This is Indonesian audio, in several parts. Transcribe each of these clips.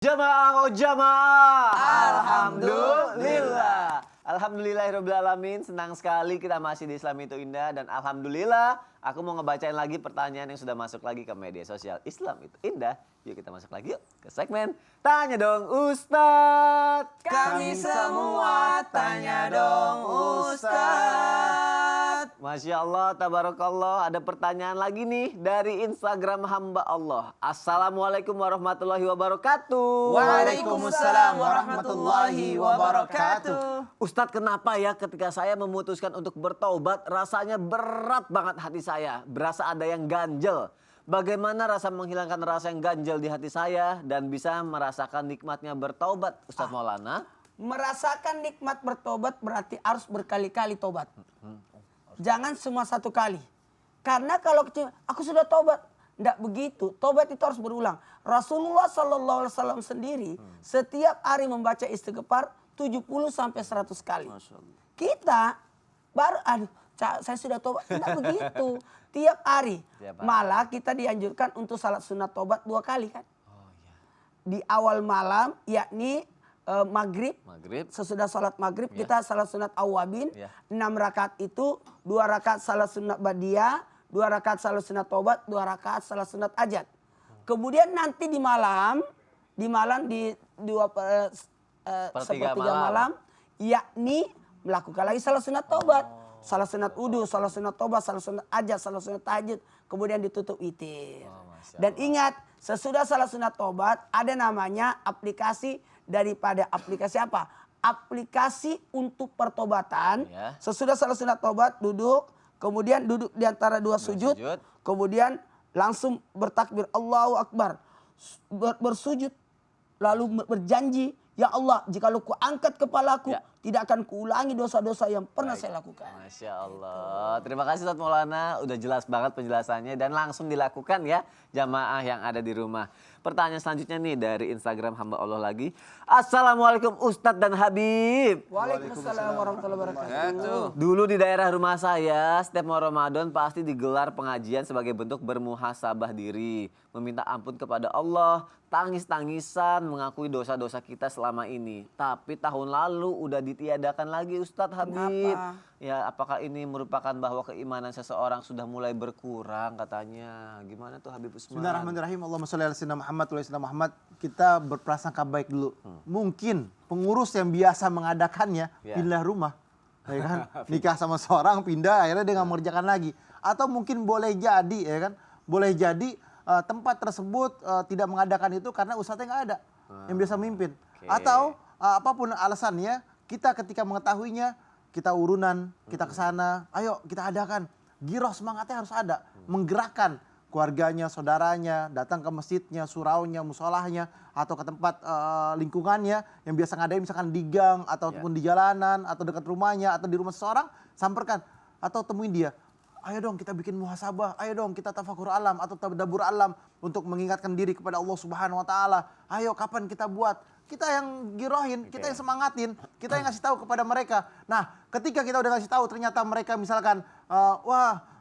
Jamaah, oh jamaah. Alhamdulillah. Alhamdulillahirrabbilalamin. Senang sekali kita masih di Islam itu Indah. Dan alhamdulillah aku mau ngebacain lagi pertanyaan yang sudah masuk lagi ke media sosial Islam itu Indah. Yuk kita masuk lagi yuk ke segmen Tanya Dong Ustadz. Kami semua tanya dong Ustadz. Masya Allah, tabarakallah. Ada pertanyaan lagi nih dari Instagram hamba Allah. Assalamualaikum warahmatullahi wabarakatuh. Waalaikumsalam warahmatullahi wabarakatuh. Ustadz, kenapa ya ketika saya memutuskan untuk bertaubat rasanya berat banget hati saya. Berasa ada yang ganjel. Bagaimana rasa menghilangkan rasa yang ganjel di hati saya dan bisa merasakan nikmatnya bertaubat, Ustadz Maulana? Merasakan nikmat bertobat berarti harus berkali-kali tobat. Jangan semua satu kali. Karena kalau aku sudah tobat, tidak begitu. Tobat itu harus berulang. Rasulullah SAW sendiri setiap hari membaca istighfar 70 sampai 100 kali. Kita baru saya sudah tobat, tidak begitu. Tiap hari. Malah kita dianjurkan untuk salat sunat tobat 2 kali kan. Di awal malam yakni maghrib. Sesudah salat maghrib kita salat sunat awabin. 6 rakaat itu 2 rakaat salat sunat badiah, 2 rakaat salat sunat tobat, 2 rakaat salat sunat ajat. Kemudian nanti di malam di sepertiga malam yakni melakukan lagi salat sunat tobat. Salat sunat wudu, salat sunat tobat, salat sunat ajat, salat sunat tahajud. Kemudian ditutup witir. Dan ingat, sesudah salat sunat tobat ada namanya aplikasi daripada aplikasi apa? Aplikasi untuk pertobatan. Sesudah salat sunat tobat duduk, kemudian duduk di antara 2 sujud, kemudian langsung bertakbir Allahu Akbar. Bersujud lalu berjanji, ya Allah, jikalau ku angkat kepalaku, tidak akan kuulangi dosa-dosa yang pernah saya lakukan. Masya Allah. Terima kasih Ustadz Maulana. Udah jelas banget penjelasannya dan langsung dilakukan ya jamaah yang ada di rumah. Pertanyaan selanjutnya nih dari Instagram hamba Allah lagi. Assalamualaikum Ustadz dan Habib. Waalaikumsalam warahmatullahi wabarakatuh. Dulu di daerah rumah saya setiap mau Ramadan pasti digelar pengajian sebagai bentuk bermuhasabah diri. Meminta ampun kepada Allah, tangis-tangisan mengakui dosa-dosa kita selama ini. Tapi tahun lalu udah ditiadakan lagi Ustadz Habib. Kenapa? Ya apakah ini merupakan bahwa keimanan seseorang sudah mulai berkurang katanya. Gimana tuh Habib Usman? Bismillahirrahmanirrahim. Allahumma sholli ala sayyidina Muhammad wa ala sayyidina Muhammad. Kita berprasangka baik dulu. Mungkin pengurus yang biasa mengadakannya pindah rumah. Ya kan? Nikah sama seorang pindah akhirnya dia nggak mengerjakan lagi. Atau mungkin boleh jadi ya kan? Boleh jadi tempat tersebut tidak mengadakan itu karena ustadznya nggak ada yang biasa mimpin. Atau apapun alasannya, kita ketika mengetahuinya, kita urunan, kita ke sana, ayo kita adakan. Giroh semangatnya harus ada, menggerakkan keluarganya, saudaranya, datang ke masjidnya, suraunya, musolahnya, atau ke tempat lingkungannya yang biasa ngadain misalkan di gang, ataupun di jalanan, atau dekat rumahnya, atau di rumah seseorang, samperkan, atau temuin dia. Ayo dong kita bikin muhasabah, ayo dong kita tafakur alam atau tadabbur alam untuk mengingatkan diri kepada Allah Subhanahu wa taala. Ayo kapan kita buat? Kita yang girohin, kita yang semangatin, kita yang ngasih tahu kepada mereka. Nah, ketika kita udah ngasih tahu ternyata mereka misalkan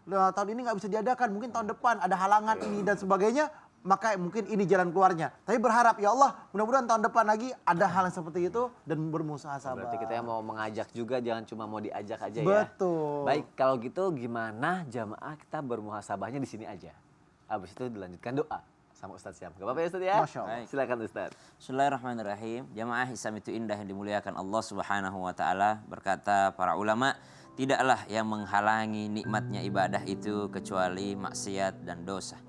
tahun ini nggak bisa diadakan, mungkin tahun depan ada halangan ini dan sebagainya, maka mungkin ini jalan keluarnya. Tapi berharap ya Allah, mudah-mudahan tahun depan lagi ada hal yang seperti itu dan bermuhasabah. Berarti kita yang mau mengajak juga, jangan cuma mau diajak aja ya. Betul. Baik, kalau gitu gimana jamaah kita bermuhasabahnya di sini aja. Habis itu dilanjutkan doa sama Ustadz Syam. Gak apa-apa ya Ustadz ya? Masya Allah. Silakan Ustadz. Bismillahirrahmanirrahim. Jamaah Islam itu indah yang dimuliakan Allah Subhanahu wa taala. Berkata para ulama, tidaklah yang menghalangi nikmatnya ibadah itu kecuali maksiat dan dosa.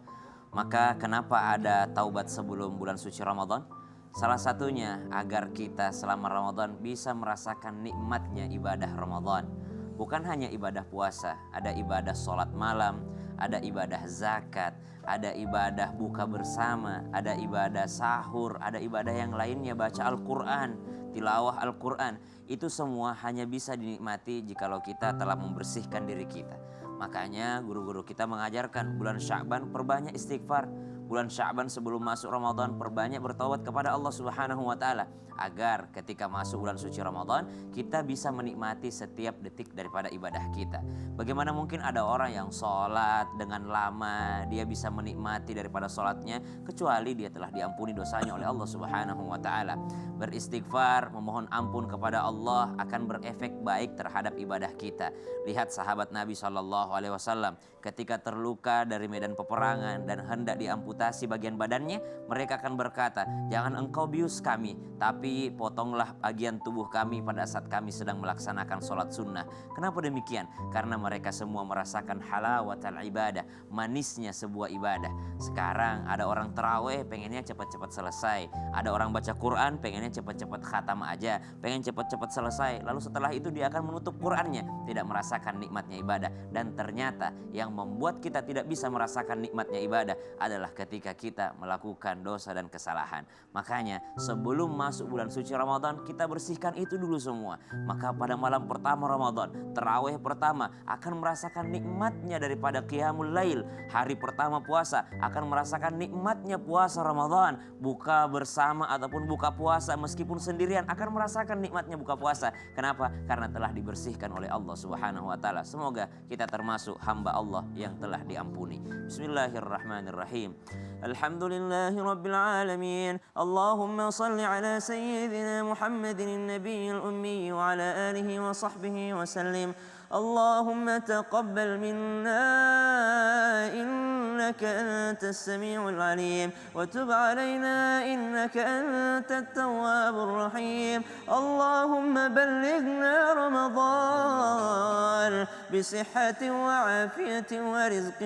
Maka kenapa ada taubat sebelum bulan suci Ramadan? Salah satunya agar kita selama Ramadan bisa merasakan nikmatnya ibadah Ramadan. Bukan hanya ibadah puasa, ada ibadah sholat malam, ada ibadah zakat, ada ibadah buka bersama, ada ibadah sahur, ada ibadah yang lainnya, baca Al-Quran, tilawah Al-Quran. Itu semua hanya bisa dinikmati jikalau kita telah membersihkan diri kita. Makanya guru-guru kita mengajarkan bulan Sya'ban perbanyak istighfar, bulan Sya'ban sebelum masuk Ramadan, perbanyak bertaubat kepada Allah Subhanahu wa taala agar ketika masuk bulan suci Ramadan kita bisa menikmati setiap detik daripada ibadah kita. Bagaimana mungkin ada orang yang sholat dengan lama, dia bisa menikmati daripada sholatnya kecuali dia telah diampuni dosanya oleh Allah Subhanahu wa taala. Beristighfar, memohon ampun kepada Allah akan berefek baik terhadap ibadah kita. Lihat sahabat Nabi SAW ketika terluka dari medan peperangan dan hendak diamputasi bagian badannya, mereka akan berkata, jangan engkau bius kami, tapi potonglah bagian tubuh kami pada saat kami sedang melaksanakan sholat sunnah. Kenapa demikian? Karena mereka semua merasakan halawatul ibadah, manisnya sebuah ibadah. Sekarang ada orang taraweh pengennya cepat-cepat selesai, ada orang baca Quran pengennya cepat-cepat khatam aja, pengen cepat-cepat selesai, lalu setelah itu dia akan menutup Qurannya, tidak merasakan nikmatnya ibadah. Dan ternyata yang membuat kita tidak bisa merasakan nikmatnya ibadah adalah ketika kita melakukan dosa dan kesalahan. Makanya sebelum masuk bulan suci Ramadan kita bersihkan itu dulu semua. Maka pada malam pertama Ramadan, tarawih pertama akan merasakan nikmatnya daripada qiyamul lail. Hari pertama puasa akan merasakan nikmatnya puasa Ramadan. Buka bersama ataupun buka puasa meskipun sendirian akan merasakan nikmatnya buka puasa. Kenapa? Karena telah dibersihkan oleh Allah Subhanahu wa taala. Semoga kita termasuk hamba Allah yang telah diampuni. Bismillahirrahmanirrahim. Alhamdulillahi rabbil alamin. Allahumma salli ala sayyidina Muhammadin nabiyil ummi wa ala alihi wa sahbihi wa sallim. اللهم تقبل منا إنك أنت السميع العليم وتب علينا إنك أنت التواب الرحيم اللهم بلغنا رمضان بصحة وعافية ورزق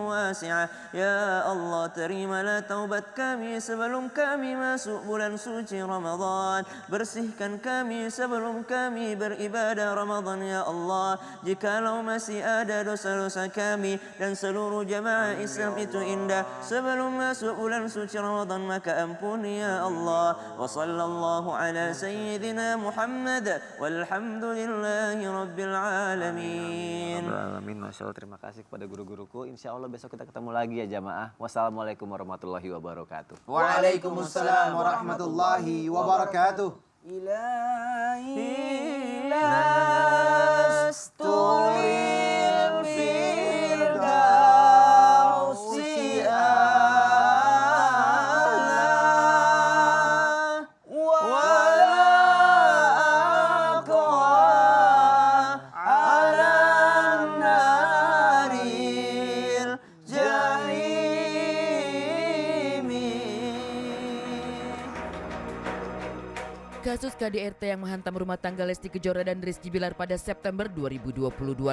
واسع يا الله terimalah taubat kami sebelum kami masuk bulan suci Ramadan, bersihkan kami sebelum kami beribadah Ramadan ya Allah. Jikalau masih ada dosa-dosa kami dan seluruh jamaah Islam itu indah sebelum masuk bulan suci Ramadan, maka ampuni ya Allah. Wa sallallahu ala sayyidina Muhammad walhamdulillahi rabbil alamin. Amin. Masya Allah, terima kasih kepada guru-guruku. Insya Allah besok kita ketemu lagi ya jamaah. Wassalamualaikum warahmatullahi wabarakatuh. Waalaikumsalam warahmatullahi wabarakatuh. Ilahi lastulil firdausi a'la wala aqwa ala naril jahimi. Kasus KDRT yang menghantam rumah tangga Lesti Kejora dan Rizky Bilar pada September 2022